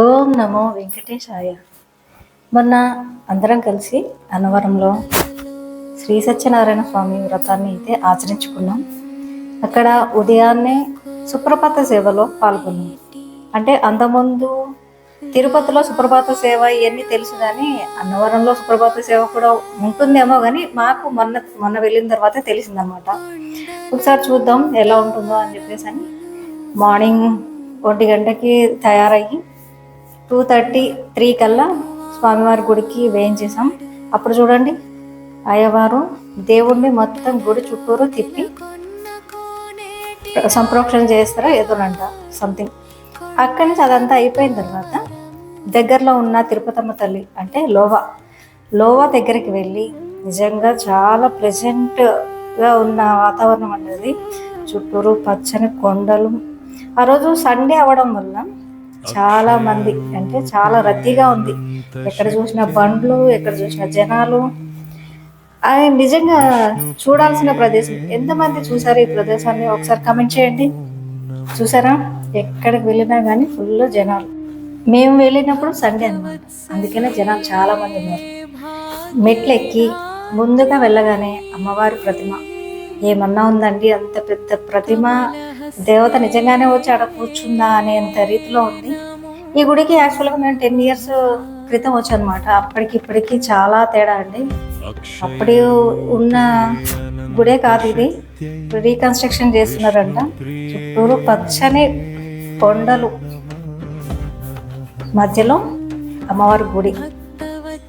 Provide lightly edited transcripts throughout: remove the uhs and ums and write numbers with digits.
ఓం నమో వెంకటేశాయ. మొన్న అందరం కలిసి అన్నవరంలో శ్రీ సత్యనారాయణ స్వామి వ్రతాన్ని అయితే ఆచరించుకున్నాం. అక్కడ ఉదయాన్నే సుప్రభాత సేవలో పాల్గొన్నాం. అంటే అంతకుముందు తిరుపతిలో సుప్రభాత సేవ ఇవన్నీ తెలుసు, కానీ అన్నవరంలో సుప్రభాత సేవ కూడా ఉంటుందేమో, కానీ మాకు మొన్న మొన్న వెళ్ళిన తర్వాతే తెలిసిందనమాట. ఒకసారి చూద్దాం ఎలా ఉంటుందో అని చెప్పేసి అని మార్నింగ్ 1 గంటకి తయారయ్యి 2:33 కల్లా స్వామివారి గుడికి వేయించేసాం. అప్పుడు చూడండి, అయ్యవారు దేవుణ్ణి మొత్తం గుడి చుట్టూరు తిప్పి సంప్రోక్షణ చేస్తారా ఏదోనంట సంథింగ్. అక్కడి నుంచి అదంతా అయిపోయిన తర్వాత దగ్గరలో ఉన్న తిరుపతమ్మ తల్లి అంటే లోవా దగ్గరికి వెళ్ళి నిజంగా చాలా ప్లెజెంట్గా ఉన్న వాతావరణం అనేది, చుట్టూరు పచ్చని కొండలు. ఆ రోజు సండే అవడం వల్ల చాలా మంది, అంటే చాలా రద్దీగా ఉంది. ఎక్కడ చూసిన బండ్లు, ఎక్కడ చూసిన జనాలు. అది నిజంగా చూడాల్సిన ప్రదేశం. ఎంతమంది చూసారు ఈ ప్రదేశాన్ని ఒకసారి కామెంట్ చేయండి. చూసారా? ఎక్కడికి వెళ్ళినా కానీ ఫుల్ జనాలు. మేము వెళ్ళినప్పుడు సండే అన్నమాట, అందుకనే జనాలు చాలా మంది ఉన్నారు. మెట్లు ఎక్కి ముందుగా వెళ్ళగానే అమ్మవారి ప్రతిమ ఏమన్నా ఉందండి, అంత పెద్ద ప్రతిమ. దేవత నిజంగానే వచ్చి ఆడ కూర్చుందా అనేంత రీతిలో ఉంది. ఈ గుడికి యాక్చువల్గా నేను 10 ఇయర్స్ క్రితం వచ్చానమాట. అప్పటికి ఇప్పటికి చాలా తేడా అండి. అప్పుడు ఉన్న గుడే కాదు ఇది, రీకన్స్ట్రక్షన్ చేస్తున్నారంట. చుట్టూరు పచ్చని కొండలు, మధ్యలో అమ్మవారి గుడి.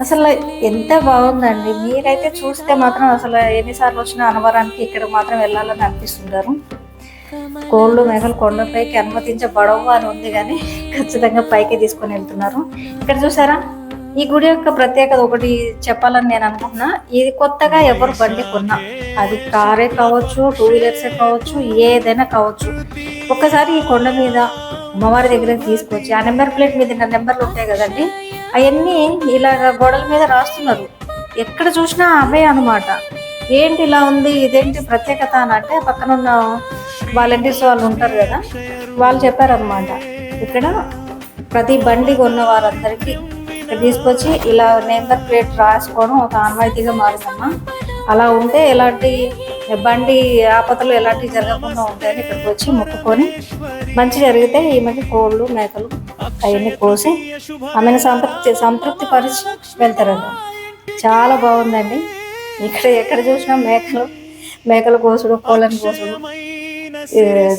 అసలు ఎంత బాగుందండి. మీరైతే చూస్తే మాత్రం అసలు ఎన్నిసార్లు వచ్చినా అన్నవరానికి ఇక్కడ మాత్రం వెళ్ళాలని అనిపిస్తుంటారు. కోళ్ళు మేకలు కొండపైకి అనుమతించబడవు అని ఉంది, కానీ ఖచ్చితంగా పైకి తీసుకొని వెళ్తున్నారు. ఇక్కడ చూసారా, ఈ గుడి యొక్క ప్రత్యేకత ఒకటి చెప్పాలని నేను అనుకుంటున్నా. ఇది కొత్తగా ఎవరు బండి కొన్నా, అది కారే కావచ్చు, 2 వీలర్సే కావచ్చు, ఏదైనా కావచ్చు, ఒక్కసారి ఈ కొండ మీద అమ్మవారి దగ్గర తీసుకొచ్చి ఆ నెంబర్ ప్లేట్ మీద నెంబర్లు ఉంటాయి కదండి, అవన్నీ ఇలాగ గోడల మీద రాస్తున్నారు. ఎక్కడ చూసినా అవే అనమాట. ఏంటి ఇలా ఉంది, ఇదేంటి ప్రత్యేకత అని అంటే పక్కన ఉన్న వాలంటీర్స్ వాళ్ళు ఉంటారు కదా, వాళ్ళు చెప్పారనమాట. ఇక్కడ ప్రతి బండి కొన్న వారందరికీ ఇక్కడ తీసుకొచ్చి ఇలా నెంబర్ ప్లేట్ రాసుకోవడం ఒక ఆనవాయితీగా మారిందమ్మా. అలా ఉంటే ఎలాంటి బండి ఆపదలు ఎలాంటివి జరగకుండా ఉంటాయని ఇక్కడికి వచ్చి మొక్కుకొని మంచి జరిగితే ఈమెకి కోళ్ళు మేకలు అవన్నీ కోసి ఆమెను సంతృప్తి పరిచి వెళ్తారట. చాలా బాగుందండి. ఇక్కడ ఎక్కడ చూసినా మేకలు కోసుడు, కోళ్ళని కోసుడు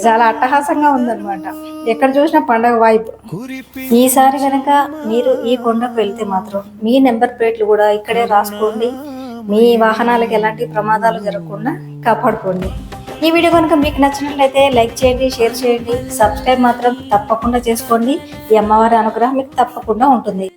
చాలా అట్టహాసంగా ఉందన్నమాట. ఎక్కడ చూసినా పండగ వైబ్. ఈసారి కనుక మీరు ఈ కొండకు వెళ్తే మాత్రం మీ నెంబర్ ప్లేట్లు కూడా ఇక్కడే రాసుకోండి. మీ వాహనాలకు ఎలాంటి ప్రమాదాలు జరగకుండా కాపాడుకోండి. ఈ వీడియో కనుక మీకు నచ్చినట్లయితే లైక్ చేయండి, షేర్ చేయండి, సబ్స్క్రైబ్ మాత్రం తప్పకుండా చేసుకోండి. ఈ అమ్మవారి అనుగ్రహం మీకు తప్పకుండా ఉంటుంది.